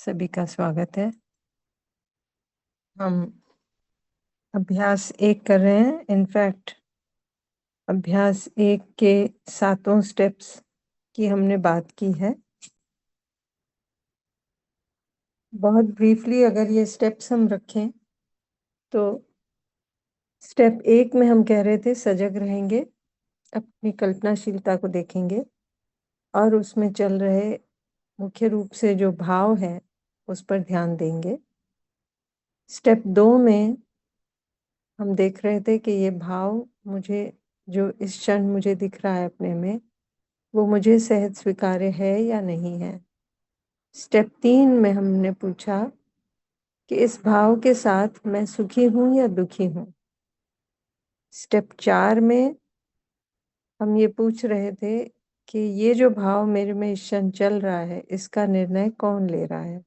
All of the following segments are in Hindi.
सभी का स्वागत है। हम अभ्यास 1 कर रहे हैं। इनफैक्ट अभ्यास 1 के 7 स्टेप्स की हमने बात की है। बहुत ब्रीफली अगर ये स्टेप्स हम रखें तो स्टेप 1 में हम कह रहे थे सजग रहेंगे, अपनी कल्पनाशीलता को देखेंगे और उसमें चल रहे मुख्य रूप से जो भाव है उस पर ध्यान देंगे। स्टेप 2 में हम देख रहे थे कि ये भाव मुझे, जो इस क्षण मुझे दिख रहा है अपने में, वो मुझे सहज स्वीकार्य है या नहीं है। स्टेप 3 में हमने पूछा कि इस भाव के साथ मैं सुखी हूं या दुखी हूं। स्टेप 4 में हम ये पूछ रहे थे कि ये जो भाव मेरे में इस क्षण चल रहा है इसका निर्णय कौन ले रहा है,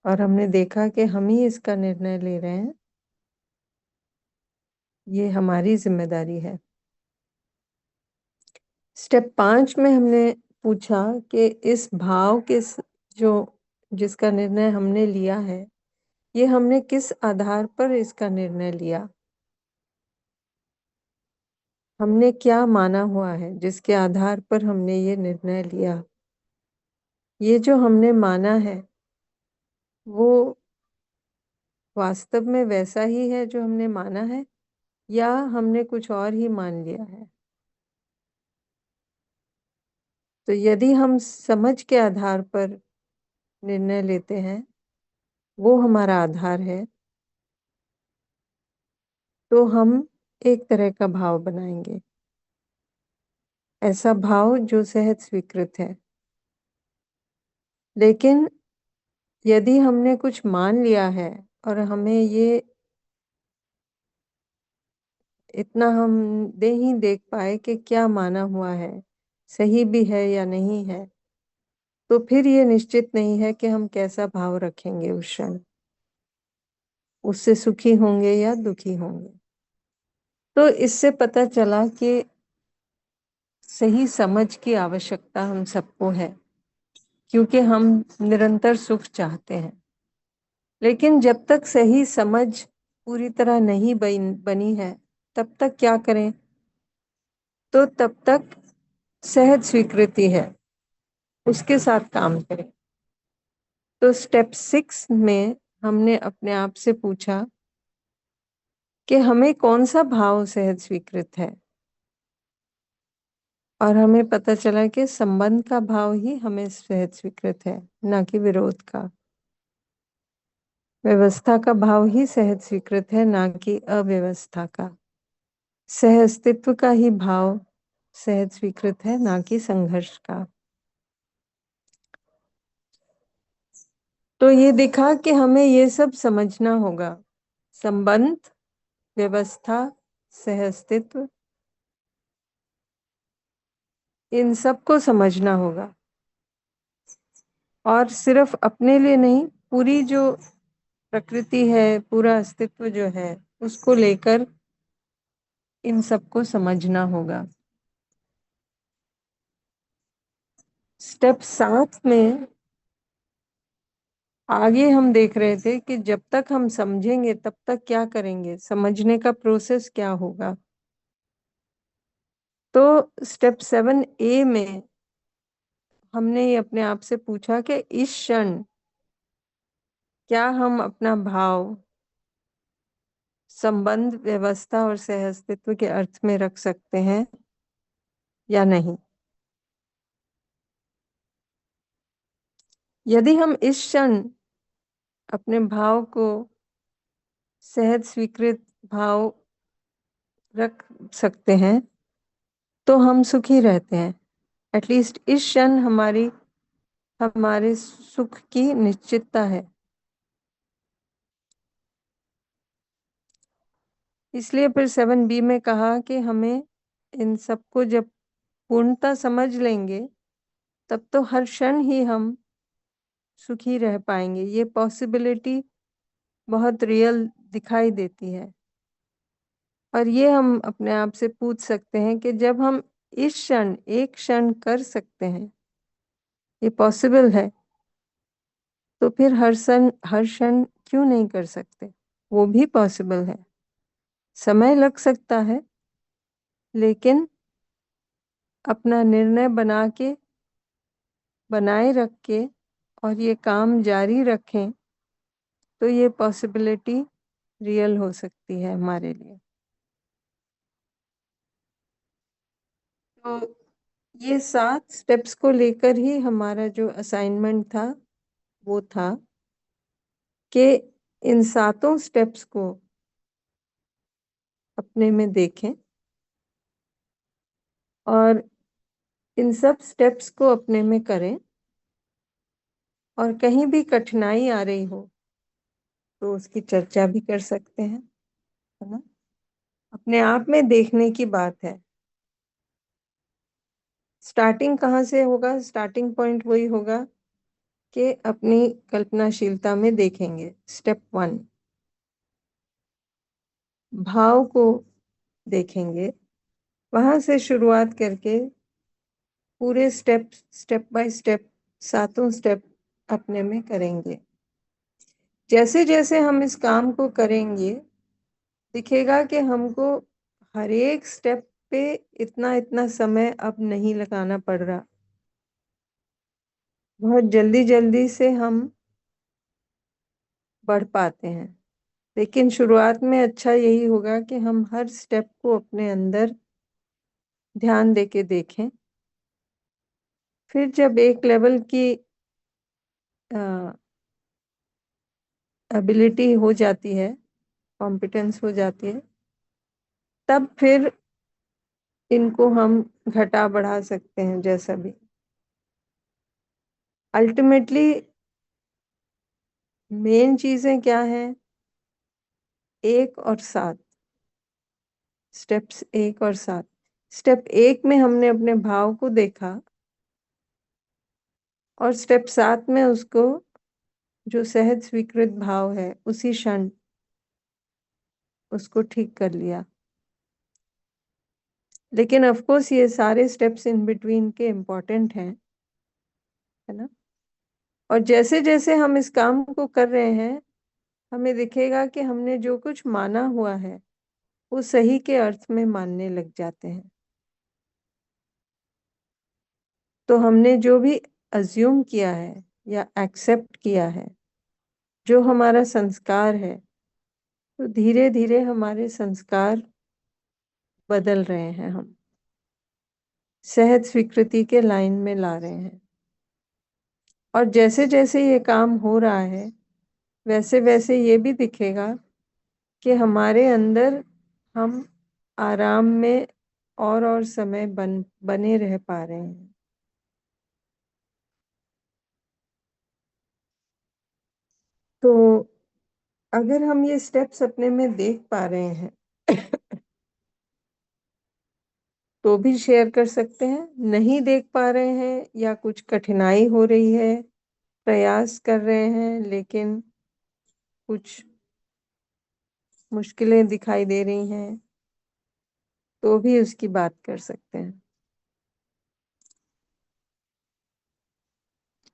और हमने देखा कि हम ही इसका निर्णय ले रहे हैं। ये हमारी जिम्मेदारी है। स्टेप 5 में हमने पूछा कि इस भाव के जो जिसका निर्णय हमने लिया है, ये हमने किस आधार पर इसका निर्णय लिया। हमने क्या माना हुआ है जिसके आधार पर हमने ये निर्णय लिया। ये जो हमने माना है वो वास्तव में वैसा ही है जो हमने माना है, या हमने कुछ और ही मान लिया है। तो यदि हम समझ के आधार पर निर्णय लेते हैं, वो हमारा आधार है, तो हम एक तरह का भाव बनाएंगे, ऐसा भाव जो सहज स्वीकृत है। लेकिन यदि हमने कुछ मान लिया है और हमें ये इतना हम नहीं देख पाए कि क्या माना हुआ है सही भी है या नहीं है, तो फिर ये निश्चित नहीं है कि हम कैसा भाव रखेंगे उस क्षण, उससे सुखी होंगे या दुखी होंगे। तो इससे पता चला कि सही समझ की आवश्यकता हम सबको है, क्योंकि हम निरंतर सुख चाहते हैं। लेकिन जब तक सही समझ पूरी तरह नहीं बनी है, तब तक क्या करें? तो तब तक सहज स्वीकृति है, उसके साथ काम करें। तो स्टेप 6 में हमने अपने आप से पूछा कि हमें कौन सा भाव सहज स्वीकृत है, और हमें पता चला कि संबंध का भाव ही हमें सहज स्वीकृत है, ना कि विरोध का। व्यवस्था का भाव ही सहज स्वीकृत है, ना कि अव्यवस्था का। सह अस्तित्व का ही भाव सहज स्वीकृत है, ना कि संघर्ष का। तो ये दिखा कि हमें ये सब समझना होगा। संबंध, व्यवस्था, सह अस्तित्व, इन सबको समझना होगा, और सिर्फ अपने लिए नहीं, पूरी जो प्रकृति है, पूरा अस्तित्व जो है, उसको लेकर इन सबको समझना होगा। स्टेप 7 में आगे हम देख रहे थे कि जब तक हम समझेंगे तब तक क्या करेंगे, समझने का प्रोसेस क्या होगा। तो स्टेप 7A में हमने ये अपने आप से पूछा कि इस क्षण क्या हम अपना भाव संबंध, व्यवस्था और सह अस्तित्व के अर्थ में रख सकते हैं या नहीं। यदि हम इस क्षण अपने भाव को सहज स्वीकृत भाव रख सकते हैं तो हम सुखी रहते हैं। एटलीस्ट इस क्षण हमारे सुख की निश्चितता है। इसलिए फिर 7B में कहा कि हमें इन सबको जब पूर्णता समझ लेंगे तब तो हर क्षण ही हम सुखी रह पाएंगे। ये पॉसिबिलिटी बहुत रियल दिखाई देती है, और ये हम अपने आप से पूछ सकते हैं कि जब हम इस क्षण एक क्षण कर सकते हैं, ये पॉसिबल है, तो फिर हर क्षण क्यों नहीं कर सकते? वो भी पॉसिबल है। समय लग सकता है, लेकिन अपना निर्णय बनाए रख के और ये काम जारी रखें तो ये पॉसिबिलिटी रियल हो सकती है हमारे लिए। तो ये 7 स्टेप्स को लेकर ही हमारा जो असाइनमेंट था वो था कि इन 7 स्टेप्स को अपने में देखें और इन सब स्टेप्स को अपने में करें, और कहीं भी कठिनाई आ रही हो तो उसकी चर्चा भी कर सकते हैं, है ना? अपने आप में देखने की बात है। स्टार्टिंग कहाँ से होगा? स्टार्टिंग पॉइंट वही होगा कि अपनी कल्पनाशीलता में देखेंगे। स्टेप 1 भाव को देखेंगे, वहां से शुरुआत करके पूरे स्टेप बाय स्टेप 7 स्टेप अपने में करेंगे। जैसे जैसे हम इस काम को करेंगे दिखेगा कि हमको हर एक स्टेप पे इतना इतना समय अब नहीं लगाना पड़ रहा। बहुत जल्दी जल्दी से हम बढ़ पाते हैं। लेकिन शुरुआत में अच्छा यही होगा कि हम हर स्टेप को अपने अंदर ध्यान देके देखें। फिर जब एक लेवल की एबिलिटी हो जाती है, कॉम्पिटेंस हो जाती है, तब फिर इनको हम घटा बढ़ा सकते हैं जैसा भी। अल्टीमेटली मेन चीजें क्या हैं? 1 और 7 स्टेप्स, 1 और 7। स्टेप 1 में हमने अपने भाव को देखा और स्टेप 7 में उसको जो सहज स्वीकृत भाव है उसी क्षण उसको ठीक कर लिया। लेकिन ऑफ कोर्स ये सारे स्टेप्स इन बिटवीन के इम्पोर्टेंट हैं, है ना? और जैसे जैसे हम इस काम को कर रहे हैं हमें दिखेगा कि हमने जो कुछ माना हुआ है वो सही के अर्थ में मानने लग जाते हैं। तो हमने जो भी अज्यूम किया है या एक्सेप्ट किया है, जो हमारा संस्कार है, तो धीरे धीरे हमारे संस्कार बदल रहे हैं, हम सहज स्वीकृति के लाइन में ला रहे हैं। और जैसे जैसे ये काम हो रहा है वैसे वैसे ये भी दिखेगा कि हमारे अंदर हम आराम में और समय बने रह पा रहे हैं। तो अगर हम ये स्टेप्स अपने में देख पा रहे हैं तो भी शेयर कर सकते हैं। नहीं देख पा रहे हैं या कुछ कठिनाई हो रही है, प्रयास कर रहे हैं लेकिन कुछ मुश्किलें दिखाई दे रही हैं, तो भी उसकी बात कर सकते हैं।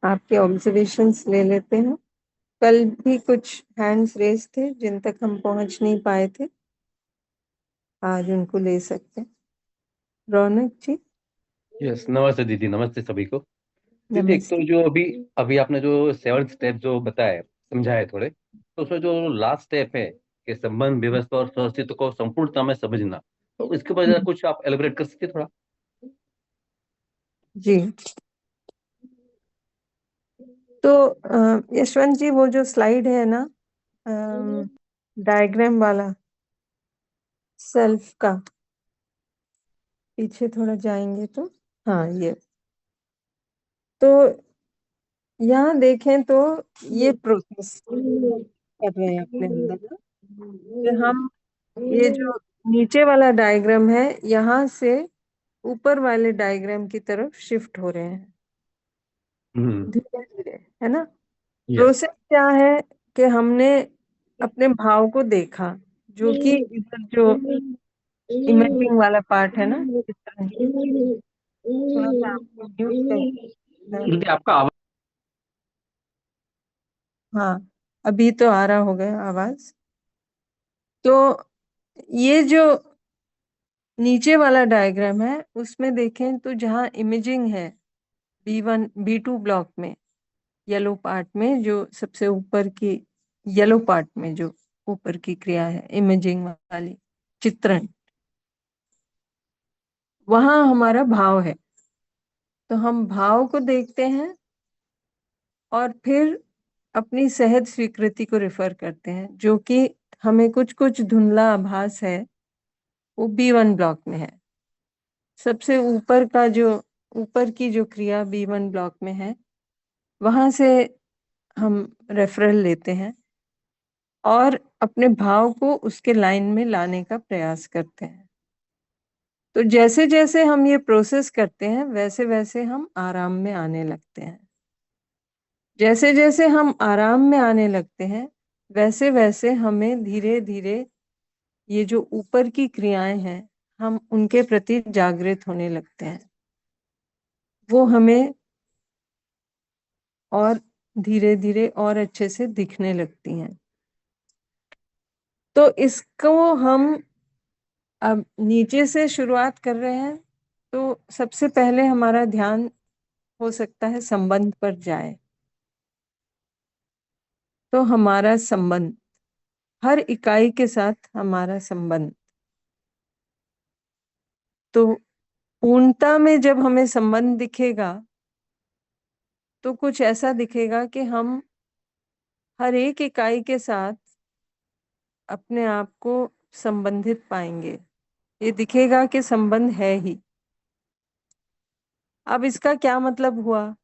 आपके ऑब्जर्वेशंस ले लेते हैं। कल भी कुछ हैंड्स रेज थे जिन तक हम पहुंच नहीं पाए थे, आज उनको ले सकते हैं। रौनक जी। यस, नमस्ते दीदी, नमस्ते सभी को। दीदी, एक तो नमस्ते। जो अभी अभी आपने जो 7 स्टेप जो बताए, समझाए थोड़े, तो उसमें जो लास्ट स्टेप है कि संबंध व्यवस्था और सह अस्तित्व को संपूर्णता में समझना, तो इसके ऊपर जरा कुछ आप एलिब्रेट कर सकते हैं थोड़ा? जी। तो यशवंत जी वो जो स्लाइड है ना, डायग्राम वाला, सेल्फ का, पीछे थोड़ा जाएंगे तो, हाँ ये, तो यहाँ देखें तो ये प्रोसेस कर रहे हैं अपने अंदर ना, कि हम ये जो नीचे वाला डायग्राम है यहाँ से ऊपर वाले डायग्राम की तरफ शिफ्ट हो रहे हैं हम्म। धीरे धीरे, है ना? यस। प्रोसेस क्या है कि हमने अपने भाव को देखा, जो कि इधर जो इमेजिंग वाला पार्ट है ना, इस तरह से। थोड़ा सा आपको म्यूट कर। दीदी, आपका आवाज हाँ, अभी तो आ रहा होगा आवाज। तो ये जो नीचे वाला डायग्राम है उसमें देखें तो जहाँ इमेजिंग है, B1 B2 ब्लॉक में, येलो पार्ट में, जो सबसे ऊपर की, येलो पार्ट में जो ऊपर की क्रिया है इमेजिंग वाली, चित्रण, वहां हमारा भाव है। तो हम भाव को देखते हैं और फिर अपनी सहज स्वीकृति को रेफर करते हैं, जो कि हमें कुछ कुछ धुंधला आभास है, वो B1 ब्लॉक में है। सबसे ऊपर का जो, ऊपर की जो क्रिया B1 ब्लॉक में है, वहां से हम रेफरल लेते हैं और अपने भाव को उसके लाइन में लाने का प्रयास करते हैं। तो जैसे जैसे हम ये प्रोसेस करते हैं वैसे वैसे हम आराम में आने लगते हैं। जैसे जैसे हम आराम में आने लगते हैं वैसे वैसे हमें धीरे धीरे ये जो ऊपर की क्रियाएं हैं, हम उनके प्रति जागृत होने लगते हैं। वो हमें और धीरे धीरे और अच्छे से दिखने लगती हैं। तो इसको हम अब नीचे से शुरुआत कर रहे हैं। तो सबसे पहले हमारा ध्यान हो सकता है संबंध पर जाए। तो हमारा संबंध, हर इकाई के साथ हमारा संबंध, तो पूर्णता में जब हमें संबंध दिखेगा तो कुछ ऐसा दिखेगा कि हम हर एक इकाई के साथ अपने आप को संबंधित पाएंगे। ये दिखेगा कि संबंध है ही। अब इसका क्या मतलब हुआ?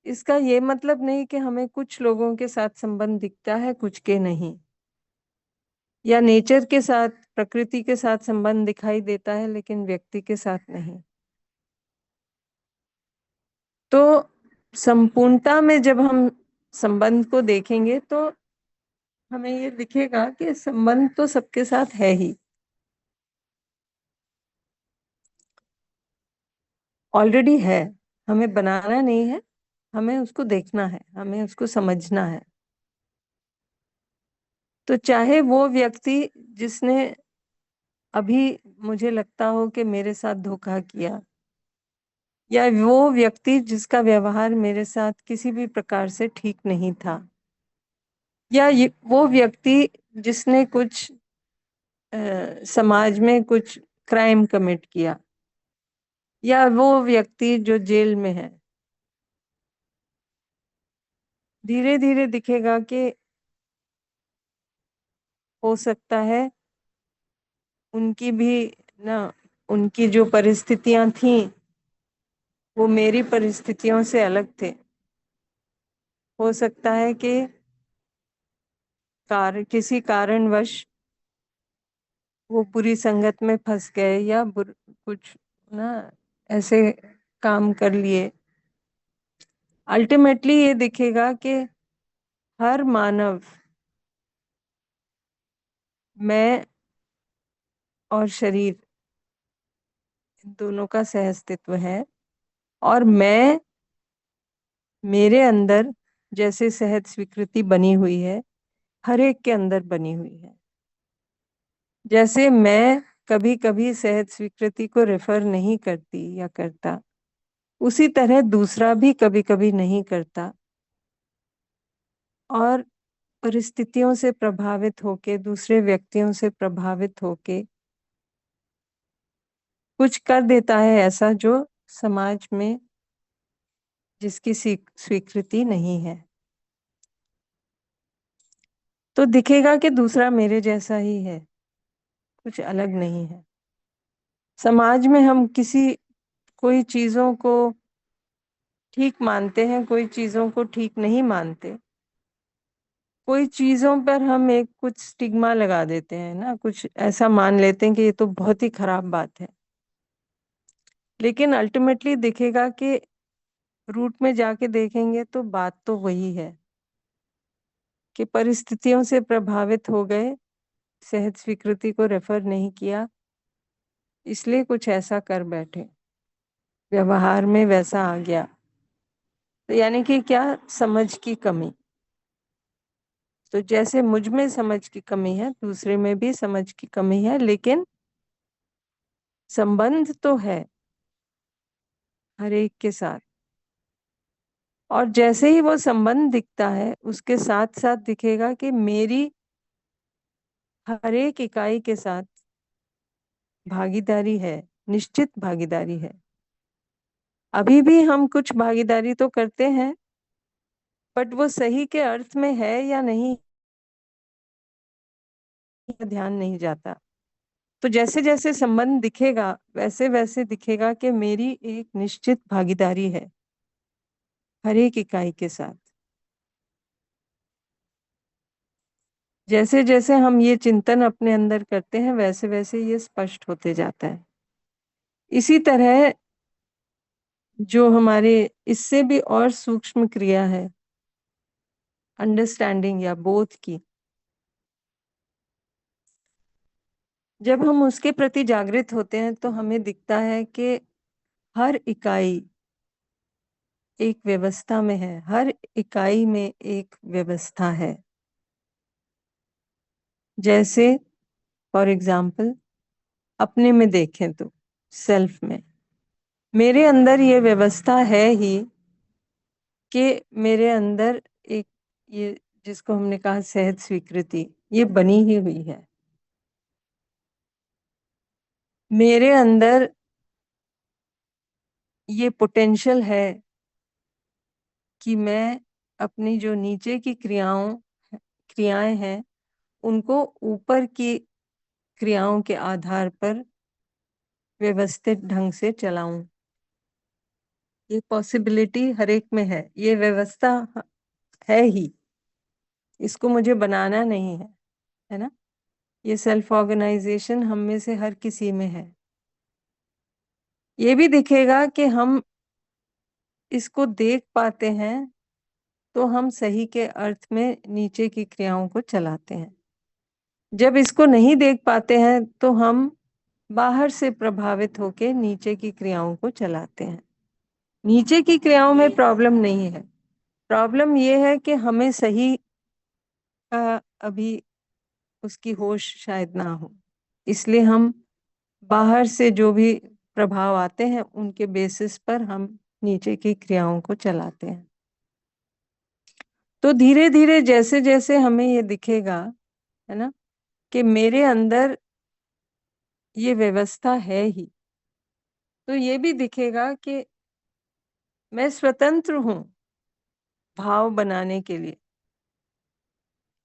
इसका ये मतलब नहीं कि हमें कुछ लोगों के साथ संबंध दिखता है, कुछ के नहीं, या नेचर के साथ, प्रकृति के साथ संबंध दिखाई देता है लेकिन व्यक्ति के साथ नहीं। तो संपूर्णता में जब हम संबंध को देखेंगे तो हमें ये दिखेगा कि संबंध तो सबके साथ है ही, ऑलरेडी है। हमें बनाना नहीं है, हमें उसको देखना है, हमें उसको समझना है। तो चाहे वो व्यक्ति जिसने अभी मुझे लगता हो कि मेरे साथ धोखा किया, या वो व्यक्ति जिसका व्यवहार मेरे साथ किसी भी प्रकार से ठीक नहीं था, या वो व्यक्ति जिसने कुछ समाज में कुछ क्राइम कमिट किया, या वो व्यक्ति जो जेल में है, धीरे धीरे दिखेगा कि हो सकता है उनकी भी ना, उनकी जो परिस्थितियां थी वो मेरी परिस्थितियों से अलग थे। हो सकता है कि किसी कारणवश वो बुरी संगत में फंस गए, या कुछ ना ऐसे काम कर लिए। अल्टीमेटली ये दिखेगा कि हर मानव, मैं और शरीर, इन दोनों का सहअस्तित्व है। और मैं, मेरे अंदर जैसे सहज स्वीकृति बनी हुई है, हर एक के अंदर बनी हुई है। जैसे मैं कभी कभी सहज स्वीकृति को रेफर नहीं करती या करता, उसी तरह दूसरा भी कभी कभी नहीं करता, और परिस्थितियों से प्रभावित होके, दूसरे व्यक्तियों से प्रभावित होके कुछ कर देता है ऐसा जो समाज में जिसकी स्वीकृति नहीं है। तो दिखेगा कि दूसरा मेरे जैसा ही है, कुछ अलग नहीं है। समाज में हम कोई चीजों को ठीक मानते हैं, कोई चीजों को ठीक नहीं मानते। कोई चीजों पर हम एक कुछ स्टिग्मा लगा देते हैं ना, कुछ ऐसा मान लेते हैं कि ये तो बहुत ही खराब बात है। लेकिन अल्टीमेटली दिखेगा कि रूट में जाके देखेंगे तो बात तो वही है कि परिस्थितियों से प्रभावित हो गए, सहज स्वीकृति को रेफर नहीं किया, इसलिए कुछ ऐसा कर बैठे, व्यवहार में वैसा आ गया। तो यानी कि क्या, समझ की कमी। तो जैसे मुझ में समझ की कमी है, दूसरे में भी समझ की कमी है, लेकिन संबंध तो है हर एक के साथ। और जैसे ही वो संबंध दिखता है, उसके साथ साथ दिखेगा कि मेरी हर एक इकाई के साथ भागीदारी है, निश्चित भागीदारी है। अभी भी हम कुछ भागीदारी तो करते हैं, बट वो सही के अर्थ में है या नहीं, ध्यान नहीं जाता। तो जैसे जैसे संबंध दिखेगा, वैसे वैसे दिखेगा कि मेरी एक निश्चित भागीदारी है हर एक इकाई के साथ। जैसे जैसे हम ये चिंतन अपने अंदर करते हैं, वैसे वैसे ये स्पष्ट होते जाता है। इसी तरह जो हमारे इससे भी और सूक्ष्म क्रिया है, अंडरस्टैंडिंग या बोध की, जब हम उसके प्रति जागृत होते हैं तो हमें दिखता है कि हर इकाई एक व्यवस्था में है, हर इकाई में एक व्यवस्था है। जैसे फॉर एग्जाम्पल अपने में देखें तो, सेल्फ में मेरे अंदर ये व्यवस्था है ही कि मेरे अंदर एक, ये जिसको हमने कहा सहज स्वीकृति, ये बनी ही हुई है। मेरे अंदर ये पोटेंशियल है कि मैं अपनी जो नीचे की क्रियाएं हैं, उनको ऊपर की क्रियाओं के आधार पर व्यवस्थित ढंग से चलाऊं। ये पॉसिबिलिटी हर एक में है, ये व्यवस्था है ही, इसको मुझे बनाना नहीं है ना। ये सेल्फ ऑर्गेनाइजेशन हम में से हर किसी में है। ये भी दिखेगा कि हम इसको देख पाते हैं तो हम सही के अर्थ में नीचे की क्रियाओं को चलाते हैं। जब इसको नहीं देख पाते हैं तो हम बाहर से प्रभावित होकर नीचे की क्रियाओं को चलाते हैं। नीचे की क्रियाओं में प्रॉब्लम नहीं है, प्रॉब्लम ये है कि हमें सही का अभी उसकी होश शायद ना हो, इसलिए हम बाहर से जो भी प्रभाव आते हैं उनके बेसिस पर हम नीचे की क्रियाओं को चलाते हैं। तो धीरे धीरे जैसे जैसे हमें ये दिखेगा, है ना, कि मेरे अंदर ये व्यवस्था है ही, तो ये भी दिखेगा कि मैं स्वतंत्र हूँ भाव बनाने के लिए।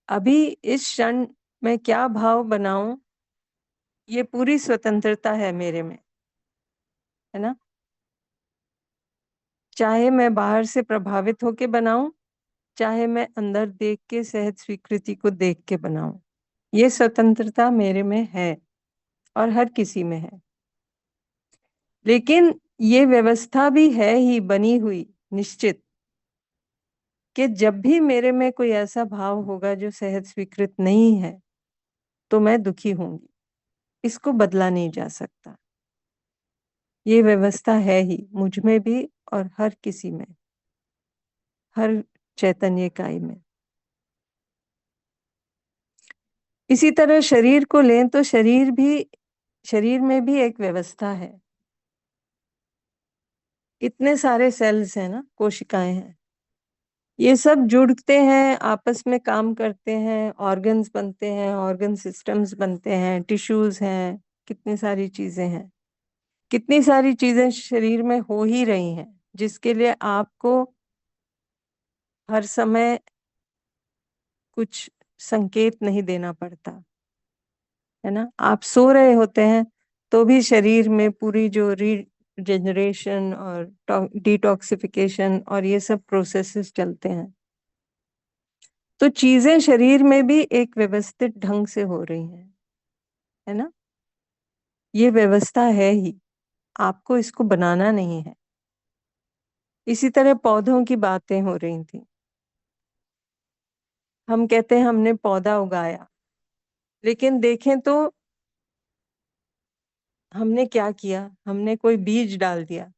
अभी इस क्षण मैं क्या भाव बनाऊं, ये पूरी स्वतंत्रता है मेरे में, है ना। चाहे मैं बाहर से प्रभावित होके बनाऊं, चाहे मैं अंदर देख के सहज स्वीकृति को देख के बनाऊं, ये स्वतंत्रता मेरे में है और हर किसी में है। लेकिन ये व्यवस्था भी है ही बनी हुई, निश्चित, कि जब भी मेरे में कोई ऐसा भाव होगा जो सहज स्वीकृत नहीं है, तो मैं दुखी होंगी। इसको बदला नहीं जा सकता। ये व्यवस्था है ही मुझ में भी और हर किसी में, हर चैतन्य इकाई में। इसी तरह शरीर को लें तो शरीर में भी एक व्यवस्था है। इतने सारे सेल्स हैं ना, कोशिकाएं हैं, ये सब जुड़ते हैं, आपस में काम करते हैं, ऑर्गन्स बनते हैं, ऑर्गन सिस्टम्स बनते हैं, टिश्यूज हैं, कितनी सारी चीजें हैं। कितनी सारी चीजें शरीर में हो ही रही हैं, जिसके लिए आपको हर समय कुछ संकेत नहीं देना पड़ता, है ना। आप सो रहे होते हैं तो भी शरीर में पूरी जो रीजनरेशन और डिटॉक्सिफिकेशन और ये सब प्रोसेसेस चलते हैं। तो चीजें शरीर में भी एक व्यवस्थित ढंग से हो रही हैं, है ना। ये व्यवस्था है ही, आपको इसको बनाना नहीं है। इसी तरह पौधों की बातें हो रही थी। हम कहते हैं हमने पौधा उगाया, लेकिन देखें तो हमने क्या किया, हमने कोई बीज डाल दिया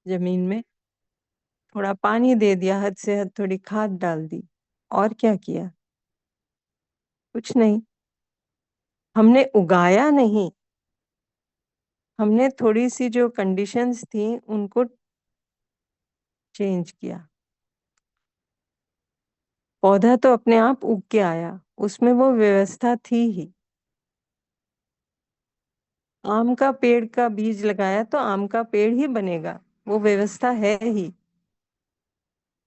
जमीन में, थोड़ा पानी दे दिया, हद से हद थोड़ी खाद डाल दी, और क्या किया। कुछ नहीं। हमने उगाया नहीं, हमने थोड़ी सी जो कंडीशंस थी उनको चेंज किया। पौधा तो अपने आप उग के आया, उसमें वो व्यवस्था थी ही। आम का पेड़ का बीज लगाया तो आम का पेड़ ही बनेगा, वो व्यवस्था है ही।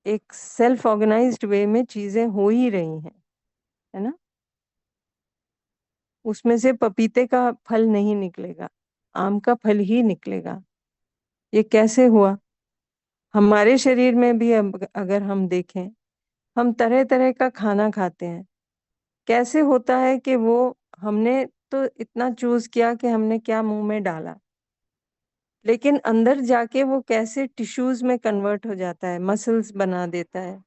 एक सेल्फ ऑर्गेनाइज्ड वे में चीजें हो ही रही हैं, है ना। उसमें से पपीते का फल नहीं निकलेगा, आम का फल ही निकलेगा। ये कैसे हुआ? हमारे शरीर में भी अगर हम देखें, हम तरह तरह का खाना खाते हैं। कैसे होता है कि वो हमने तो इतना चूज किया कि हमने क्या मुंह में डाला, लेकिन अंदर जाके वो कैसे टिश्यूज में कन्वर्ट हो जाता है, मसल्स बना देता है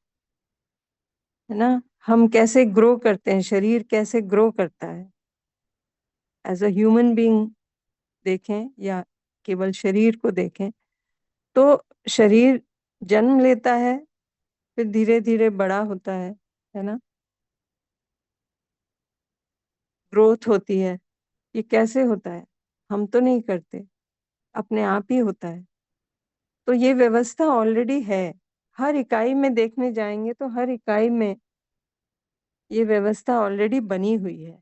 ना। हम कैसे ग्रो करते हैं, शरीर कैसे ग्रो करता है एज अ ह्यूमन बीइंग देखें या केवल शरीर को देखें, तो शरीर जन्म लेता है, फिर धीरे धीरे बड़ा होता है ना, ग्रोथ होती है। ये कैसे होता है? हम तो नहीं करते, अपने आप ही होता है। तो ये व्यवस्था ऑलरेडी है। हर इकाई में देखने जाएंगे तो हर इकाई में ये व्यवस्था ऑलरेडी बनी हुई है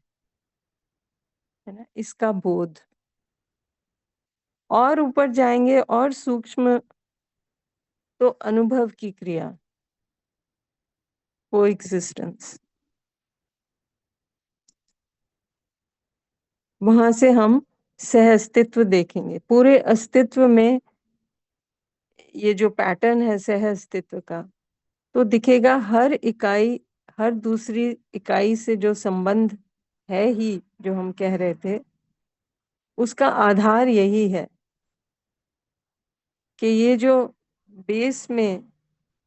ना, इसका बोध। और ऊपर जाएंगे और सूक्ष्म, तो अनुभव की क्रिया, को एग्जिस्टेंस। वहां से हम सह अस्तित्व देखेंगे। पूरे अस्तित्व में ये जो पैटर्न है सह अस्तित्व का, तो दिखेगा हर इकाई, हर दूसरी इकाई से जो संबंध है ही, जो हम कह रहे थे, उसका आधार यही है कि ये जो बेस में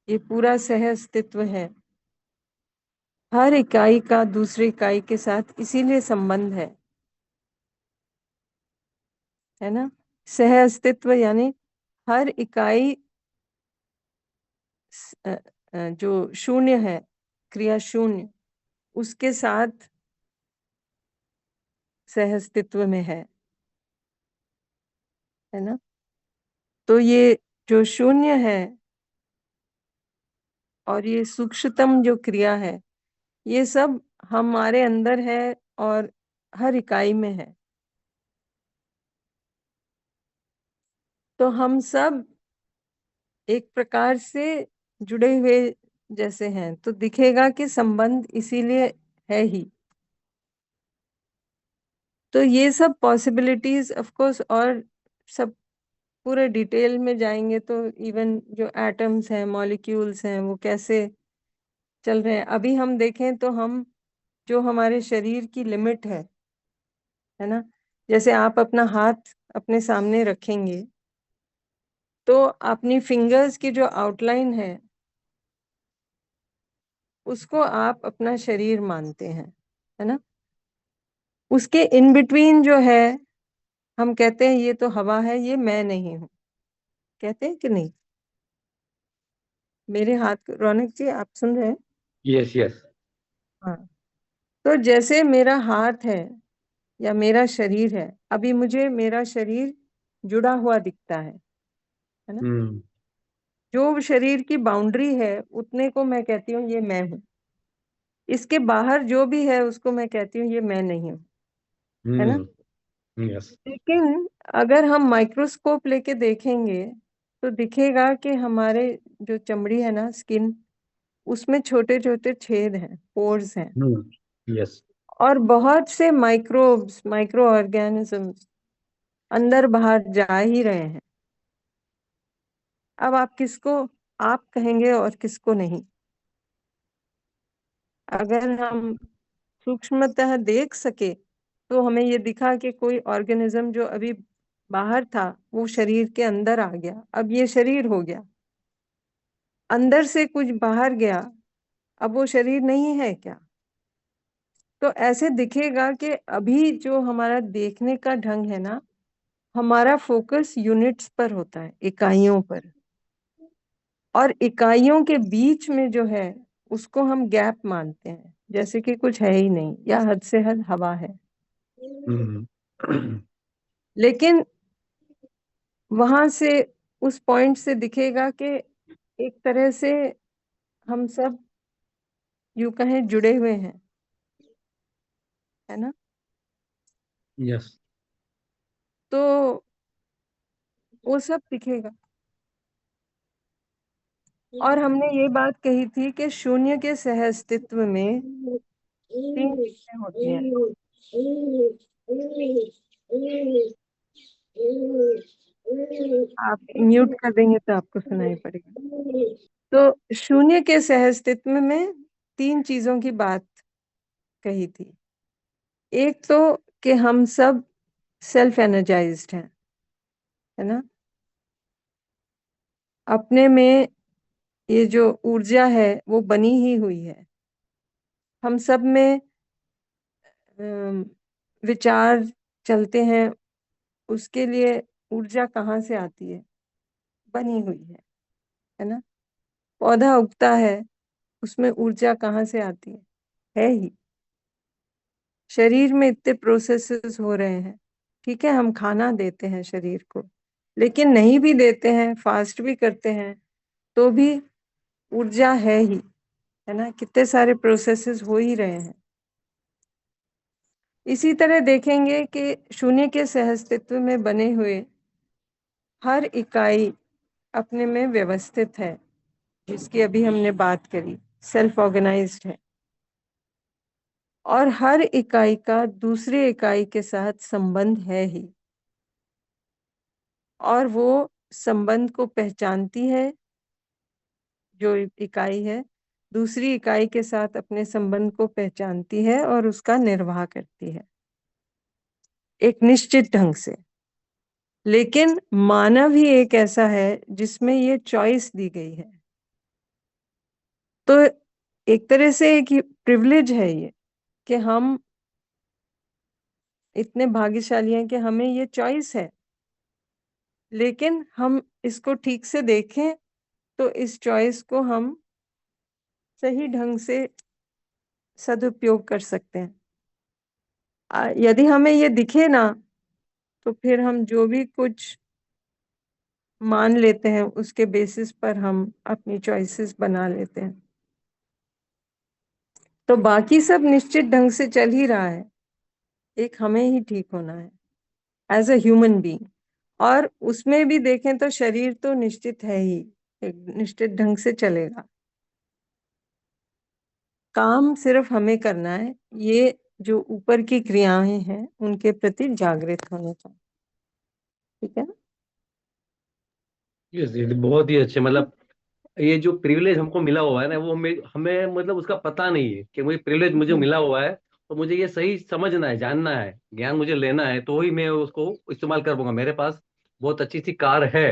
ये पूरा सह अस्तित्व है, हर इकाई का दूसरी इकाई के साथ इसीलिए संबंध है ना। सह अस्तित्व यानी हर इकाई जो शून्य है, क्रिया शून्य, उसके साथ सह अस्तित्व में है ना। तो ये जो शून्य है और ये सूक्ष्मतम जो क्रिया है, ये सब हमारे अंदर है और हर इकाई में है। तो हम सब एक प्रकार से जुड़े हुए जैसे हैं, तो दिखेगा कि संबंध इसीलिए है ही। तो ये सब पॉसिबिलिटीज ऑफ कोर्स, और सब पूरे डिटेल में जाएंगे तो इवन जो एटम्स हैं, मॉलिक्यूल्स हैं, वो कैसे चल रहे हैं। अभी हम देखें तो हम, जो हमारे शरीर की लिमिट है ना, जैसे आप अपना हाथ अपने सामने रखेंगे तो अपनी फिंगर्स की जो आउटलाइन उसको आप अपना शरीर मानते हैं, है ना। उसके इन बिटवीन जो है, हम कहते हैं ये तो हवा है, ये मैं नहीं हूं। कहते हैं कि नहीं? मेरे हाथ, रौनक जी आप सुन रहे हैं? Yes yes. हाँ। तो जैसे मेरा हाथ है या मेरा शरीर है, अभी मुझे मेरा शरीर जुड़ा हुआ दिखता है ना। हम्म जो शरीर की बाउंड्री है उतने को मैं कहती हूँ ये मैं हूँ। इसके बाहर जो भी है उसको मैं कहती हूँ ये मैं नहीं हूँ, है ना। हम्म। यस। लेकिन अगर हम माइक्रोस्कोप लेके देखेंगे तो दिखेगा कि हमारे जो चमड़ी है ना, स्किन, उसमें छोटे छोटे छेद हैं, पोर्स हैं, यस। और बहुत से माइक्रोब्स, माइक्रो ऑर्गेनिजम्स अंदर बाहर जा ही रहे हैं। अब आप किसको आप कहेंगे और किसको नहीं? अगर हम सूक्ष्मतः देख सके तो हमें ये दिखा कि कोई ऑर्गेनिज्म जो अभी बाहर था वो शरीर के अंदर आ गया, अब ये शरीर हो गया। अंदर से कुछ बाहर गया, अब वो शरीर नहीं है क्या? तो ऐसे दिखेगा कि अभी जो हमारा देखने का ढंग है ना, हमारा फोकस यूनिट्स पर होता है, इकाइयों पर। और इकाइयों के बीच में जो है उसको हम गैप मानते हैं, जैसे कि कुछ है ही नहीं या हद से हद हवा है। हम्म। लेकिन वहां से, उस पॉइंट से दिखेगा कि एक तरह से हम सब यूं कहें जुड़े हुए हैं, है ना। यस। तो वो सब दिखेगा। और हमने ये बात कही थी कि शून्य के सहअस्तित्व में तीन चीजें होती हैं। आप म्यूट कर देंगे तो आपको सुनाई पड़ेगा। तो शून्य के सहअस्तित्व में तीन चीजों की बात कही थी। एक तो कि हम सब सेल्फ एनर्जाइज्ड हैं, है ना। अपने में ये जो ऊर्जा है वो बनी ही हुई है। हम सब में विचार चलते हैं, उसके लिए ऊर्जा कहाँ से आती है? बनी हुई है ना। पौधा उगता है, उसमें ऊर्जा कहाँ से आती है ही। शरीर में इतने प्रोसेसेस हो रहे हैं, ठीक है, हम खाना देते हैं शरीर को, लेकिन नहीं भी देते हैं, फास्ट भी करते हैं, तो भी ऊर्जा है ही, है ना। कितने सारे प्रोसेसेस हो ही रहे हैं। इसी तरह देखेंगे कि शून्य के सहअस्तित्व में बने हुए हर इकाई अपने में व्यवस्थित है, जिसकी अभी हमने बात करी, सेल्फ ऑर्गेनाइज्ड है। और हर इकाई का दूसरे इकाई के साथ संबंध है ही, और वो संबंध को पहचानती है। जो इकाई है दूसरी इकाई के साथ अपने संबंध को पहचानती है और उसका निर्वाह करती है एक निश्चित ढंग से। लेकिन मानव ही एक ऐसा है जिसमें ये चॉइस दी गई है। तो एक तरह से एक प्रिविलेज है ये, कि हम इतने भाग्यशाली हैं कि हमें ये चॉइस है। लेकिन हम इसको ठीक से देखें तो इस चॉइस को हम सही ढंग से सदुपयोग कर सकते हैं। यदि हमें ये दिखे ना, तो फिर हम जो भी कुछ मान लेते हैं उसके बेसिस पर हम अपनी चॉइसेस बना लेते हैं। तो बाकी सब निश्चित ढंग से चल ही रहा है, एक हमें ही ठीक होना है एज अ ह्यूमन बीइंग। और उसमें भी देखें तो शरीर तो निश्चित है ही, एक निश्चित ढंग से चलेगा। काम सिर्फ हमें करना है, ये जो ऊपर की क्रियाएं हैं उनके प्रति जागृत होने का। ठीक है ना। यस, ये बहुत ही अच्छे, मतलब ये जो प्रिविलेज हमको मिला हुआ है ना, वो हमें हमें मतलब उसका पता नहीं है कि मुझे प्रिविलेज मुझे हम्म, मिला हुआ है। तो मुझे ये सही समझना है, जानना है, ज्ञान मुझे लेना है, तो ही मैं उसको इस्तेमाल कर पाऊंगा। मेरे पास बहुत अच्छी सी कार है,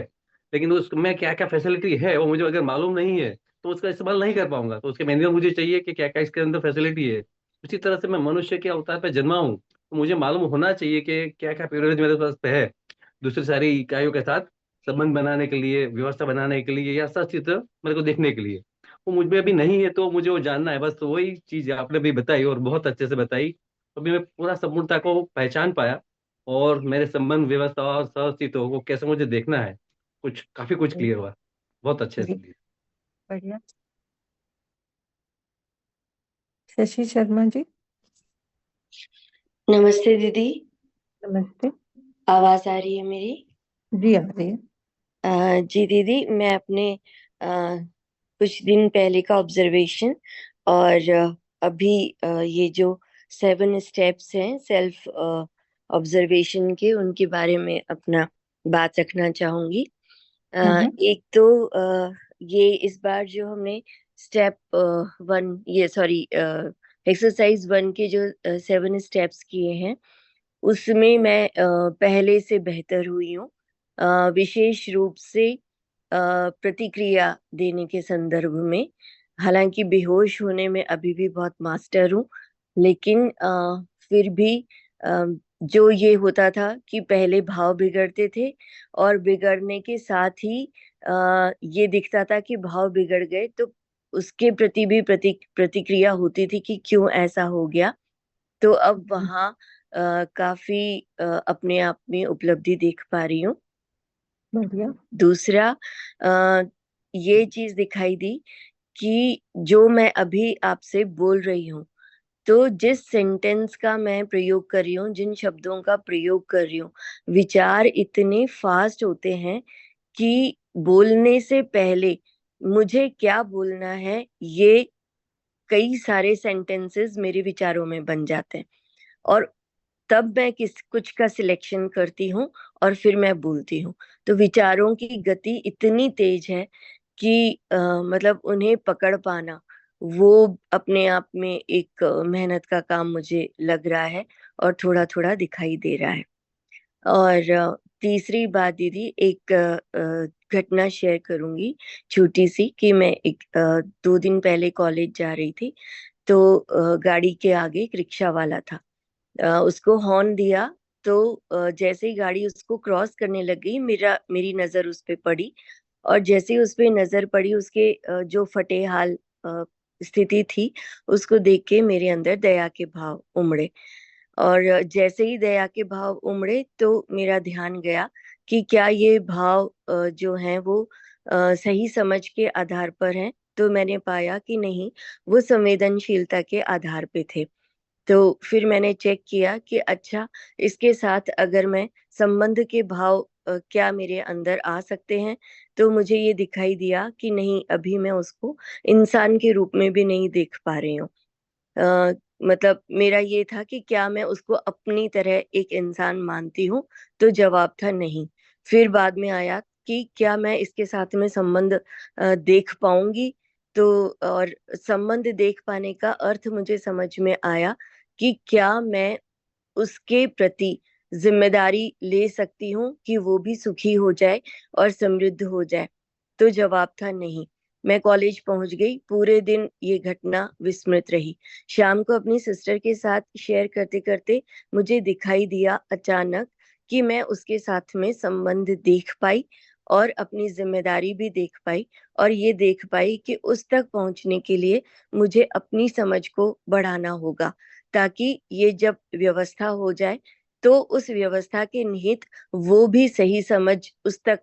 लेकिन उसमें क्या क्या फैसिलिटी है वो मुझे अगर मालूम नहीं है तो उसका इस्तेमाल नहीं कर पाऊंगा। तो उसके मैनुअल मुझे चाहिए कि क्या क्या इसके अंदर फैसिलिटी है। उसी तरह से मैं मनुष्य के अवतार पर जन्मा हूँ, तो मुझे मालूम होना चाहिए कि क्या क्या प्रिविलेज मेरे पास है दूसरी सारी इकाइयों के साथ संबंध बनाने के लिए, व्यवस्था बनाने के लिए, या सचित्र मेरे को देखने के लिए। वो मुझ में अभी नहीं है, तो मुझे वो जानना है। बस तो वही चीज आपने भी बताई और बहुत अच्छे से बताई। तो अभी मैं पूरा संपूर्णता को पहचान पाया, और मेरे संबंध व्यवस्था और सचित्रों को कैसे मुझे देखना है, काफी कुछ क्लियर हुआ। बहुत अच्छे जी, से। बढ़िया। शशि शर्मा जी। नमस्ते दीदी। नमस्ते। आवाज आ रही है मेरी? जी आ रही है। जी दीदी, मैं अपने कुछ दिन पहले का ऑब्जर्वेशन और अभी ये जो 7 स्टेप्स हैं सेल्फ ऑब्जर्वेशन के, उनके बारे में अपना बात रखना चाहूंगी। हम्म। एक तो ये इस बार जो हमने स्टेप 1, ये सॉरी, एक्सरसाइज 1 के जो 7 स्टेप्स किए हैं, उसमें मैं पहले से बेहतर हुई हूँ। विशेष रूप से प्रतिक्रिया देने के संदर्भ में। हालांकि बेहोश होने में अभी भी बहुत मास्टर हूँ, लेकिन फिर भी अ, जो ये होता था कि पहले भाव बिगड़ते थे, और बिगड़ने के साथ ही ये दिखता था कि भाव बिगड़ गए तो उसके प्रति भी प्रतिक्रिया होती थी कि क्यों ऐसा हो गया। तो अब वहाँ काफी अपने आप में उपलब्धि देख पा रही हूँ। बढ़िया। दूसरा ये चीज दिखाई दी कि जो मैं अभी आपसे बोल रही हूँ, तो जिस सेंटेंस का मैं प्रयोग कर रही हूँ, जिन शब्दों का प्रयोग कर रही हूँ, विचार इतने फास्ट होते हैं कि बोलने से पहले मुझे क्या बोलना है, ये कई सारे सेंटेंसेस मेरे विचारों में बन जाते हैं। और तब मैं कुछ का सिलेक्शन करती हूँ और फिर मैं बोलती हूँ। तो विचारों की गति इतनी तेज है कि मतलब उन्हें पकड़ पाना वो अपने आप में एक मेहनत का काम मुझे लग रहा है और थोड़ा थोड़ा दिखाई दे रहा है। और तीसरी बात दीदी, एक घटना शेयर करूंगी छोटी सी, कि मैं 2 दिन पहले कॉलेज जा रही थी। तो गाड़ी के आगे एक रिक्शा वाला था। उसको हॉर्न दिया। तो जैसे ही गाड़ी उसको क्रॉस करने लग गई, मेरी नजर उस पे पड़ी। और जैसे ही उस पे नजर पड़ी, उसके जो फटे हाल स्थिति थी, उसको देख के मेरे अंदर दया के भाव उमड़े। और जैसे ही दया के भाव उमड़े, तो मेरा ध्यान गया कि क्या ये भाव जो हैं वो सही समझ के आधार पर हैं। तो मैंने पाया कि नहीं, वो संवेदनशीलता के आधार पे थे। तो फिर मैंने चेक किया कि अच्छा, इसके साथ अगर मैं संबंध के भाव क्या मेरे अंदर आ सकते हैं। तो मुझे ये दिखाई दिया कि नहीं, अभी मैं उसको इंसान के रूप में भी नहीं देख पा रही हूँ। मतलब मेरा ये था कि क्या मैं उसको अपनी तरह एक इंसान मानती हूँ। तो जवाब था नहीं। फिर बाद में आया कि क्या मैं इसके साथ में संबंध देख पाऊंगी। तो और संबंध देख पाने का अर्थ मुझे समझ में आया कि क्या मैं उसके प्रति जिम्मेदारी ले सकती हूँ कि वो भी सुखी हो जाए और समृद्ध हो जाए। तो जवाब था नहीं। मैं कॉलेज पहुंच गई। पूरे दिन ये घटना विस्मृत रही। शाम को अपनी सिस्टर के साथ शेयर करते करते मुझे दिखाई दिया अचानक कि मैं उसके साथ में संबंध देख पाई और अपनी जिम्मेदारी भी देख पाई। और ये देख पाई कि उस तक पहुंचने के लिए मुझे अपनी समझ को बढ़ाना होगा, ताकि ये जब व्यवस्था हो जाए तो उस व्यवस्था के निहित वो भी सही समझ उस तक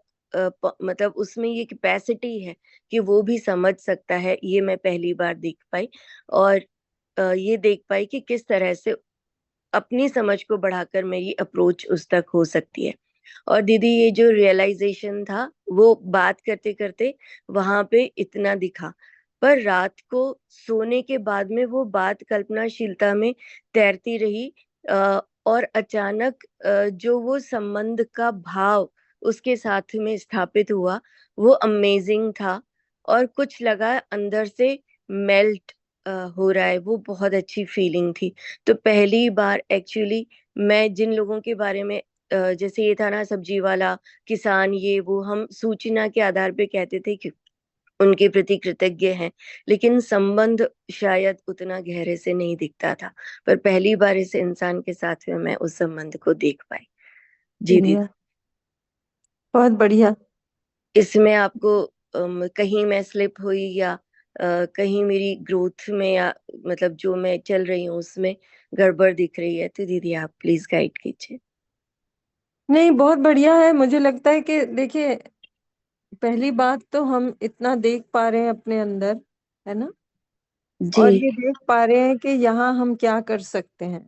मतलब उसमें ये कैपेसिटी है कि वो भी समझ सकता है। ये मैं पहली बार देख पाई। और ये देख पाई कि किस तरह से अपनी समझ को बढ़ाकर मेरी अप्रोच उस तक हो सकती है। और दीदी, ये जो रियलाइजेशन था, वो बात करते करते वहां पे इतना दिखा। पर रात को सोने के बाद में वो बात कल्पनाशीलता में तैरती रही। और अचानक जो वो संबंध का भाव उसके साथ में स्थापित हुआ, वो अमेजिंग था। और कुछ लगा अंदर से मेल्ट हो रहा है। वो बहुत अच्छी फीलिंग थी। तो पहली बार एक्चुअली मैं जिन लोगों के बारे में जैसे ये था ना, सब्जी वाला, किसान, ये वो हम सूचना के आधार पे कहते थे कि उनके प्रति कृतज्ञ हैं। लेकिन संबंध शायद उतना गहरे से नहीं दिखता था। पर पहली बार इस इंसान के साथ में मैं उस संबंध को देख पाई। जी दीदी। बढ़िया। बहुत बढ़िया। इसमें आपको कहीं मैं स्लिप हुई या कहीं मेरी ग्रोथ में या मतलब जो मैं चल रही हूँ उसमें गड़बड़ दिख रही है, तो दीदी आप प्लीज गाइड कीजिए। नहीं, बहुत बढ़िया है। मुझे लगता है कि देखिए, पहली बात तो हम इतना देख पा रहे हैं अपने अंदर, है ना। जी और ये देख पा रहे हैं कि यहाँ हम क्या कर सकते हैं।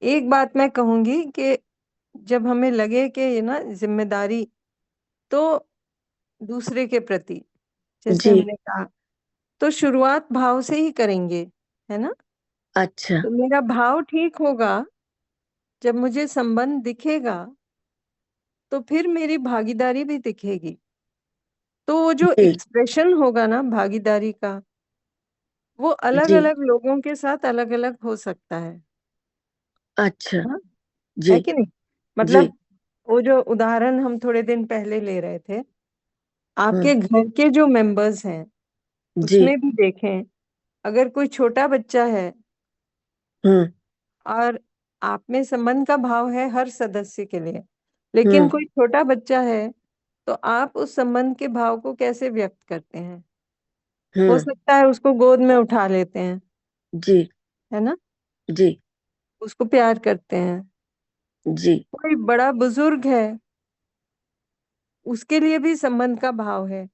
एक बात मैं कहूंगी कि जब हमें लगे कि ये ना जिम्मेदारी, तो दूसरे के प्रति, जैसे जी। हमने कहा, तो शुरुआत भाव से ही करेंगे, है ना। अच्छा। तो मेरा भाव ठीक होगा, जब मुझे संबंध दिखेगा तो फिर मेरी भागीदारी भी दिखेगी। तो वो जो जी एक्सप्रेशन होगा ना भागीदारी का, वो अलग जी। अलग लोगों के साथ अलग अलग हो सकता है अच्छा। ना। जी है कि नहीं। जी। मतलब वो जो उदाहरण हम थोड़े दिन पहले ले रहे थे, हाँ। आपके घर के जो मेंबर्स हैं जी। उसमें भी देखें। अगर कोई छोटा बच्चा है हम्म और आप में संबंध का भाव है हर सदस्य के लिए, लेकिन हम्म। कोई छोटा बच्चा है, तो आप उस संबंध के भाव को कैसे व्यक्त करते हैं। हो हम्म। सकता है उसको गोद में उठा लेते हैं, जी। है ना, जी। उसको प्यार करते हैं। जी। कोई बड़ा बुजुर्ग है, उसके लिए भी संबंध का भाव है,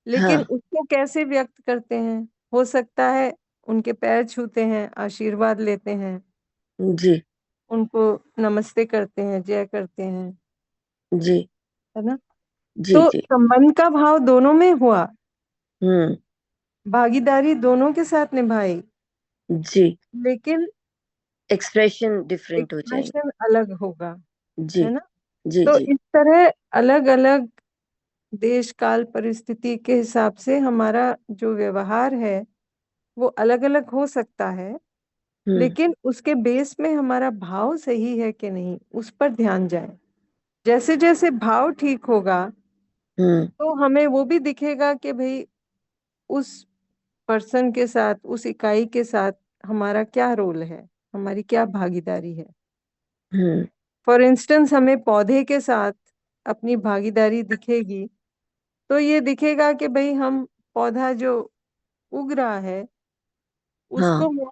लेकिन हाँ। उसको कैसे व्यक्त करते हैं? हो सकता है उनके पैर छूते हैं, आशीर्वाद लेते हैं, जी। उनको नमस्ते करते हैं, जय करते हैं, जी। है ना। जी। तो जी। संबंध का भाव दोनों में हुआ, हम्म। भागीदारी दोनों के साथ निभाई, जी। लेकिन एक्सप्रेशन डिफरेंट हो जाएंगे। एक्सप्रेशन अलग होगा, जी। है ना। जी। तो जी। इस तरह अलग अलग देश काल परिस्थिति के हिसाब से हमारा जो व्यवहार है वो अलग अलग हो सकता है, हम्म। लेकिन उसके बेस में हमारा भाव सही है कि नहीं, उस पर ध्यान जाए। जैसे जैसे भाव ठीक होगा हम्म। तो हमें वो भी दिखेगा कि भाई उस पर्सन के साथ, उस इकाई के साथ हमारा क्या रोल है, हमारी क्या भागीदारी है। हम्म। फॉर इंस्टेंस हमें पौधे के साथ अपनी भागीदारी दिखेगी, तो ये दिखेगा कि भाई हम पौधा जो उग रहा है उसको हाँ।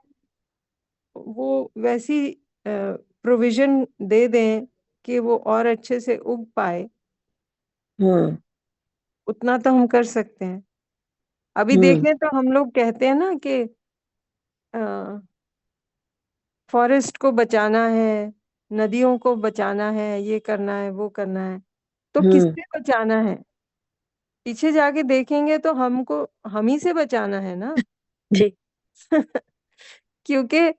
वो वैसी प्रोविजन दे दें कि वो और अच्छे से उग पाए, हम्म। उतना तो हम कर सकते हैं। अभी हम्म। देखें तो हम लोग कहते हैं ना कि फॉरेस्ट को बचाना है, नदियों को बचाना है, ये करना है, वो करना है। तो हम्म। किससे बचाना है? पीछे जाके देखेंगे तो हमको हम ही से बचाना है ना। जी। क्योंकि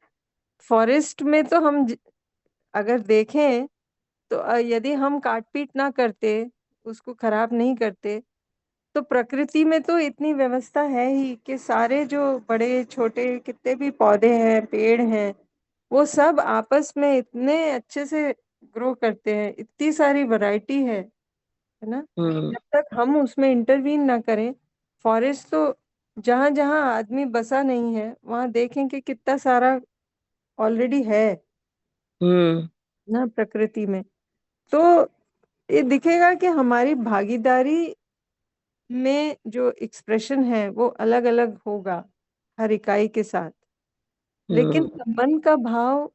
फॉरेस्ट में तो अगर देखें तो यदि हम काट पीट ना करते, उसको खराब नहीं करते, तो प्रकृति में तो इतनी व्यवस्था है ही कि सारे जो बड़े छोटे कितने भी पौधे हैं, पेड़ हैं, वो सब आपस में इतने अच्छे से ग्रो करते हैं, इतनी सारी वैरायटी है ना। हम्म। जब तक हम उसमें इंटरवीन ना करें, फॉरेस्ट तो जहां जहां आदमी बसा नहीं है वहां देखें कि कितना सारा ऑलरेडी है हम्म। ना प्रकृति में। तो ये दिखेगा कि हमारी भागीदारी में जो एक्सप्रेशन है वो अलग अलग होगा हर इकाई के साथ, लेकिन हम्म। संबंध का भाव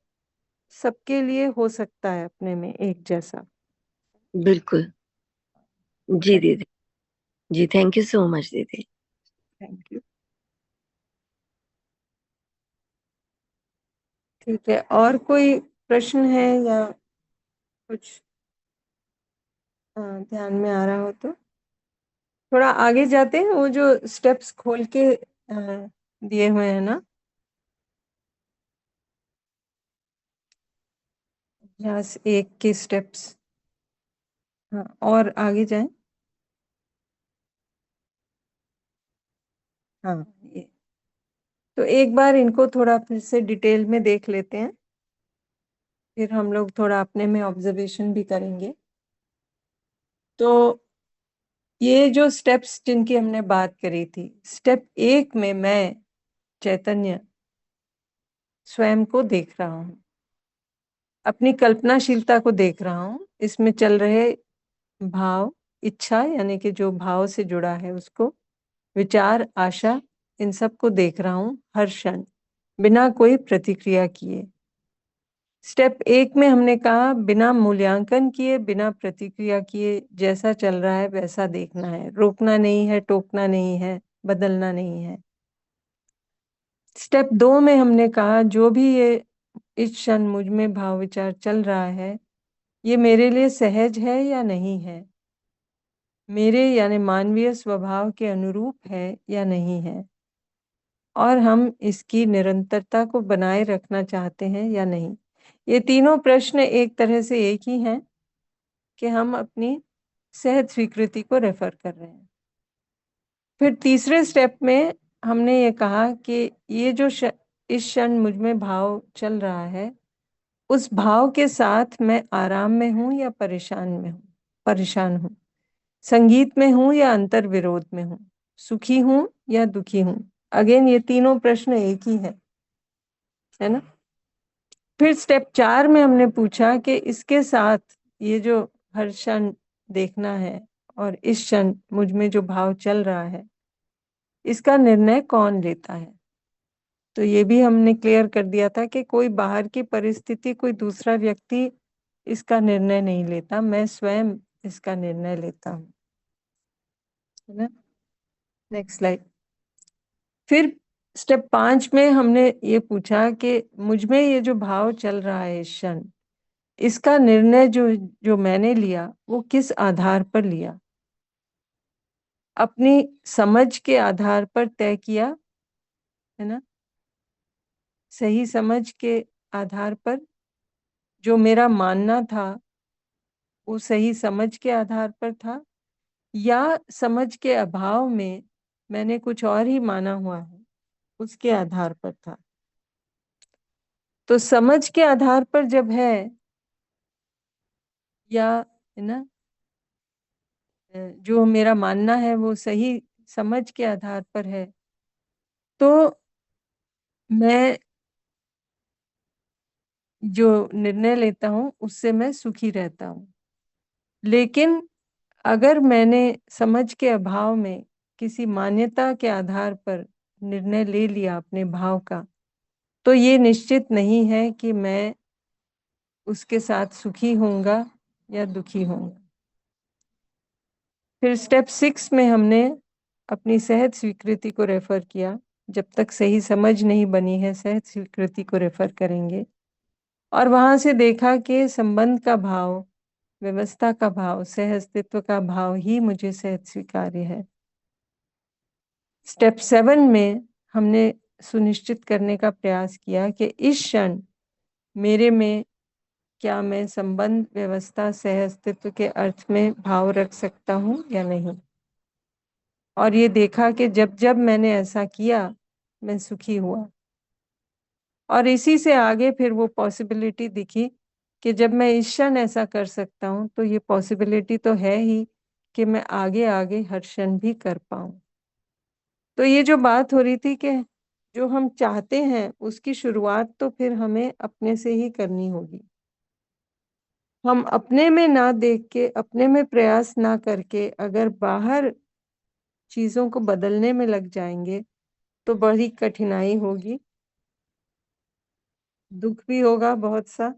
सबके लिए हो सकता है अपने में एक जैसा। बिल्कुल। जी दीदी। जी, थैंक यू सो मच दीदी। Thank you. ठीक है, और कोई प्रश्न है या कुछ ध्यान में आ रहा हो तो थोड़ा आगे जाते हैं, वो जो स्टेप्स खोल के दिए हुए हैं ना, अभ्यास एक के स्टेप्स। हाँ, और आगे जाएं। हाँ, ये तो एक बार इनको थोड़ा फिर से डिटेल में देख लेते हैं, फिर हम लोग थोड़ा अपने में ऑब्जर्वेशन भी करेंगे। तो ये जो स्टेप्स जिनकी हमने बात करी थी, स्टेप एक में मैं चैतन्य स्वयं को देख रहा हूँ, अपनी कल्पनाशीलता को देख रहा हूँ, इसमें चल रहे भाव, इच्छा यानी कि जो भाव से जुड़ा है उसको, विचार, आशा, इन सब को देख रहा हूँ हर क्षण बिना कोई प्रतिक्रिया किए। स्टेप एक में हमने कहा बिना मूल्यांकन किए, बिना प्रतिक्रिया किए, जैसा चल रहा है वैसा देखना है, रोकना नहीं है, टोकना नहीं है, बदलना नहीं है। स्टेप दो में हमने कहा जो भी ये इस क्षण मुझ में भाव विचार चल रहा है, ये मेरे लिए सहज है या नहीं है, मेरे यानी मानवीय स्वभाव के अनुरूप है या नहीं है, और हम इसकी निरंतरता को बनाए रखना चाहते हैं या नहीं। ये तीनों प्रश्न एक तरह से एक ही हैं कि हम अपनी सहज स्वीकृति को रेफर कर रहे हैं। फिर तीसरे स्टेप में हमने ये कहा कि ये जो इस क्षण मुझ में भाव चल रहा है, उस भाव के साथ मैं आराम में हूं या परेशान हूं, संगीत में हूं या अंतर विरोध में हूं, सुखी हूं या दुखी हूं। अगेन ये तीनों प्रश्न एक ही है ना। फिर स्टेप 4 में हमने पूछा कि इसके साथ ये जो हर क्षण देखना है और इस क्षण मुझ में जो भाव चल रहा है, इसका निर्णय कौन लेता है? तो ये भी हमने क्लियर कर दिया था कि कोई बाहर की परिस्थिति, कोई दूसरा व्यक्ति इसका निर्णय नहीं लेता, मैं स्वयं इसका निर्णय लेता हूँ, है ना। Next slide. फिर स्टेप 5 में हमने ये पूछा कि मुझ में ये जो भाव चल रहा है इस क्षण, इसका निर्णय जो जो मैंने लिया वो किस आधार पर लिया? अपनी समझ के आधार पर तय किया, है ना, सही समझ के आधार पर। जो मेरा मानना था वो सही समझ के आधार पर था, या समझ के अभाव में मैंने कुछ और ही माना हुआ है उसके आधार पर था। तो समझ के आधार पर जब है, या, है ना, जो मेरा मानना है वो सही समझ के आधार पर है, तो मैं जो निर्णय लेता हूँ उससे मैं सुखी रहता हूँ। लेकिन अगर मैंने समझ के अभाव में किसी मान्यता के आधार पर निर्णय ले लिया अपने भाव का, तो ये निश्चित नहीं है कि मैं उसके साथ सुखी होऊंगा या दुखी होऊंगा। फिर स्टेप 6 में हमने अपनी सहज स्वीकृति को रेफर किया। जब तक सही समझ नहीं बनी है, सहज स्वीकृति को रेफर करेंगे। और वहां से देखा कि संबंध का भाव, व्यवस्था का भाव, सह अस्तित्व का भाव ही मुझे सहज स्वीकार्य है। स्टेप 7 में हमने सुनिश्चित करने का प्रयास किया कि इस क्षण मेरे में क्या मैं संबंध, व्यवस्था, सह अस्तित्व के अर्थ में भाव रख सकता हूँ या नहीं। और ये देखा कि जब जब मैंने ऐसा किया मैं सुखी हुआ। और इसी से आगे फिर वो पॉसिबिलिटी दिखी कि जब मैं इस क्षण ऐसा कर सकता हूँ तो ये पॉसिबिलिटी तो है ही कि मैं आगे आगे हर क्षण भी कर पाऊँ। तो ये जो बात हो रही थी कि जो हम चाहते हैं उसकी शुरुआत तो फिर हमें अपने से ही करनी होगी। हम अपने में ना देख के, अपने में प्रयास ना करके अगर बाहर चीज़ों को बदलने में लग जाएंगे तो बड़ी कठिनाई होगी, दुख भी होगा बहुत सा,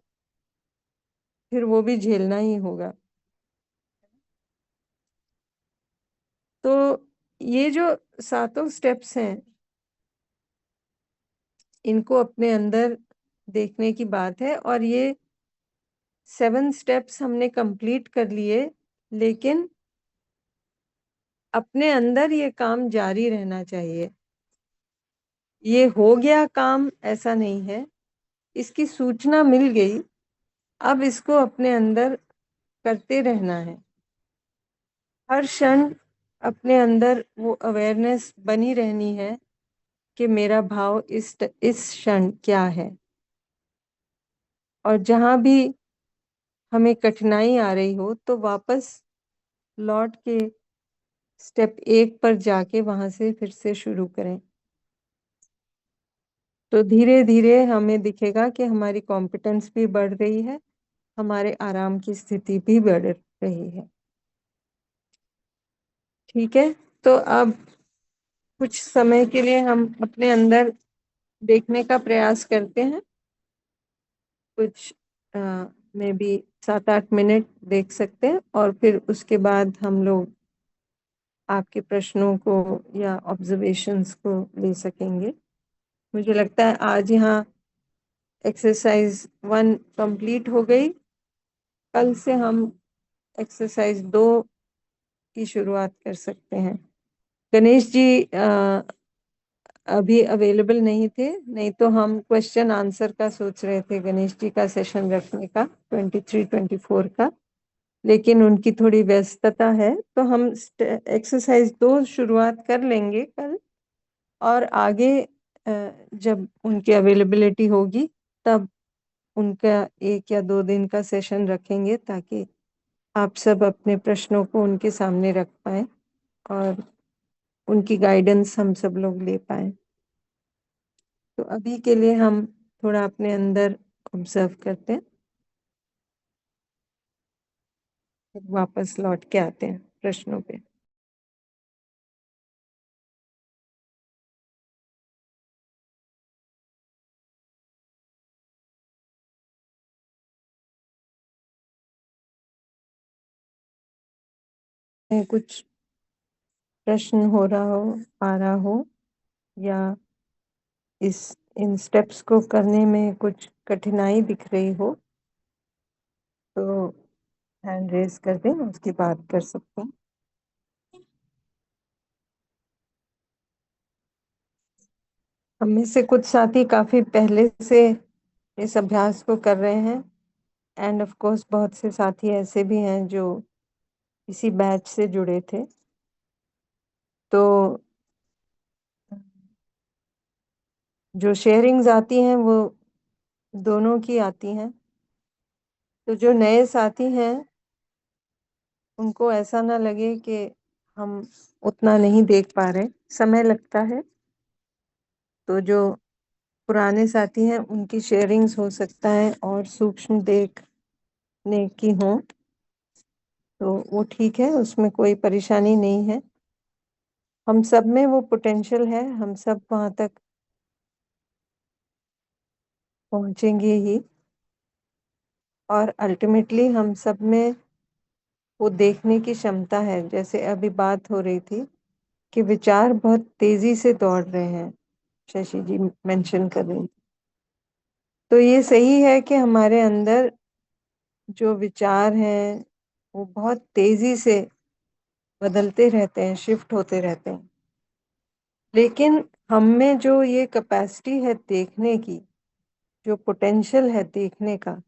फिर वो भी झेलना ही होगा। तो ये जो सातों स्टेप्स हैं, इनको अपने अंदर देखने की बात है। और ये 7 स्टेप्स हमने कंप्लीट कर लिए, लेकिन अपने अंदर ये काम जारी रहना चाहिए। ये हो गया काम ऐसा नहीं है, इसकी सूचना मिल गई, अब इसको अपने अंदर करते रहना है। हर क्षण अपने अंदर वो अवेयरनेस बनी रहनी है कि मेरा भाव इस क्षण क्या है। और जहाँ भी हमें कठिनाई आ रही हो तो वापस लौट के स्टेप 1 पर जाके वहां से फिर से शुरू करें। तो धीरे धीरे हमें दिखेगा कि हमारी कॉम्पिटेंस भी बढ़ रही है, हमारे आराम की स्थिति भी बढ़ रही है। ठीक है, तो अब कुछ समय के लिए हम अपने अंदर देखने का प्रयास करते हैं। कुछ में भी 7-8 मिनट देख सकते हैं और फिर उसके बाद हम लोग आपके प्रश्नों को या ऑब्जर्वेशंस को ले सकेंगे। मुझे लगता है आज यहाँ एक्सरसाइज 1 कंप्लीट हो गई। कल से हम एक्सरसाइज 2 की शुरुआत कर सकते हैं। गणेश जी अभी अवेलेबल नहीं थे, नहीं तो हम क्वेश्चन आंसर का सोच रहे थे गणेश जी का सेशन रखने का 23-24 का, लेकिन उनकी थोड़ी व्यस्तता है, तो हम एक्सरसाइज 2 शुरुआत कर लेंगे कल। और आगे जब उनकी अवेलेबिलिटी होगी तब उनका 1 या 2 दिन का सेशन रखेंगे ताकि आप सब अपने प्रश्नों को उनके सामने रख पाएं और उनकी गाइडेंस हम सब लोग ले पाएं। तो अभी के लिए हम थोड़ा अपने अंदर ऑब्जर्व करते हैं, फिर वापस लौट के आते हैं प्रश्नों पे। में कुछ प्रश्न हो रहा हो, आ रहा हो, या इन स्टेप्स को करने में कुछ कठिनाई दिख रही हो, तो हैंड रेज कर दें, उसकी बात कर सकते हैं। हम में से कुछ साथी काफी पहले से इस अभ्यास को कर रहे हैं, एंड ऑफ कोर्स बहुत से साथी ऐसे भी हैं जो इसी बैच से जुड़े थे। तो जो शेयरिंग्स आती हैं वो दोनों की आती हैं। तो जो नए साथी हैं उनको ऐसा ना लगे कि हम उतना नहीं देख पा रहे, समय लगता है। तो जो पुराने साथी हैं उनकी शेयरिंग्स हो सकता है और सूक्ष्म देखने की हो, तो वो ठीक है, उसमें कोई परेशानी नहीं है। हम सब में वो पोटेंशियल है, हम सब वहाँ तक पहुँचेंगे ही, और अल्टीमेटली हम सब में वो देखने की क्षमता है। जैसे अभी बात हो रही थी कि विचार बहुत तेजी से दौड़ रहे हैं, शशि जी मेंशन कर रही थी। तो ये सही है कि हमारे अंदर जो विचार हैं वो बहुत तेजी से बदलते रहते हैं, शिफ्ट होते रहते हैं। लेकिन हम में जो ये कैपेसिटी है देखने की, जो पोटेंशियल है देखने का,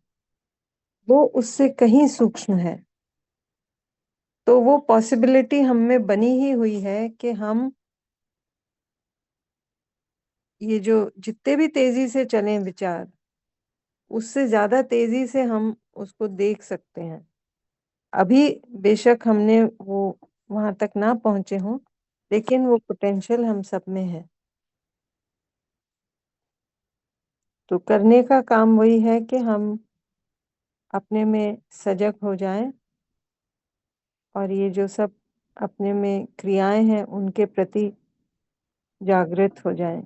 वो उससे कहीं सूक्ष्म है। तो वो पॉसिबिलिटी हम में बनी ही हुई है कि हम ये जो जितने भी तेजी से चलें विचार, उससे ज्यादा तेजी से हम उसको देख सकते हैं। अभी बेशक हमने वो वहां तक ना पहुंचे हों, लेकिन वो पोटेंशियल हम सब में है। तो करने का काम वही है कि हम अपने में सजग हो जाएं, और ये जो सब अपने में क्रियाएं हैं उनके प्रति जागृत हो जाएं।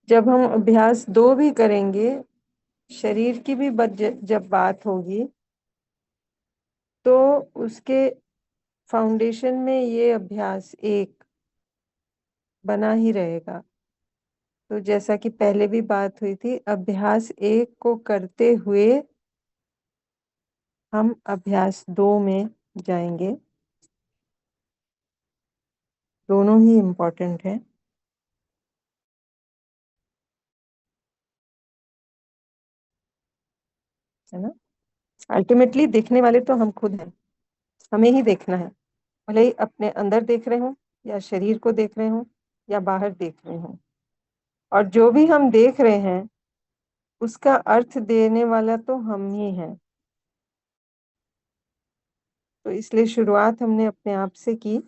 जब हम अभ्यास 2 भी करेंगे, शरीर की भी जब बात होगी, तो उसके फाउंडेशन में ये अभ्यास 1 बना ही रहेगा। तो जैसा कि पहले भी बात हुई थी, अभ्यास 1 को करते हुए हम अभ्यास 2 में जाएंगे। दोनों ही इम्पोर्टेंट है। है ना? अल्टीमेटली देखने वाले तो हम खुद हैं, हमें ही देखना है। भले ही अपने अंदर देख रहे हो, या शरीर को देख रहे हो, या बाहर देख रहे हो, और जो भी हम देख रहे हैं उसका अर्थ देने वाला तो हम ही हैं। तो इसलिए शुरुआत हमने अपने आप से की।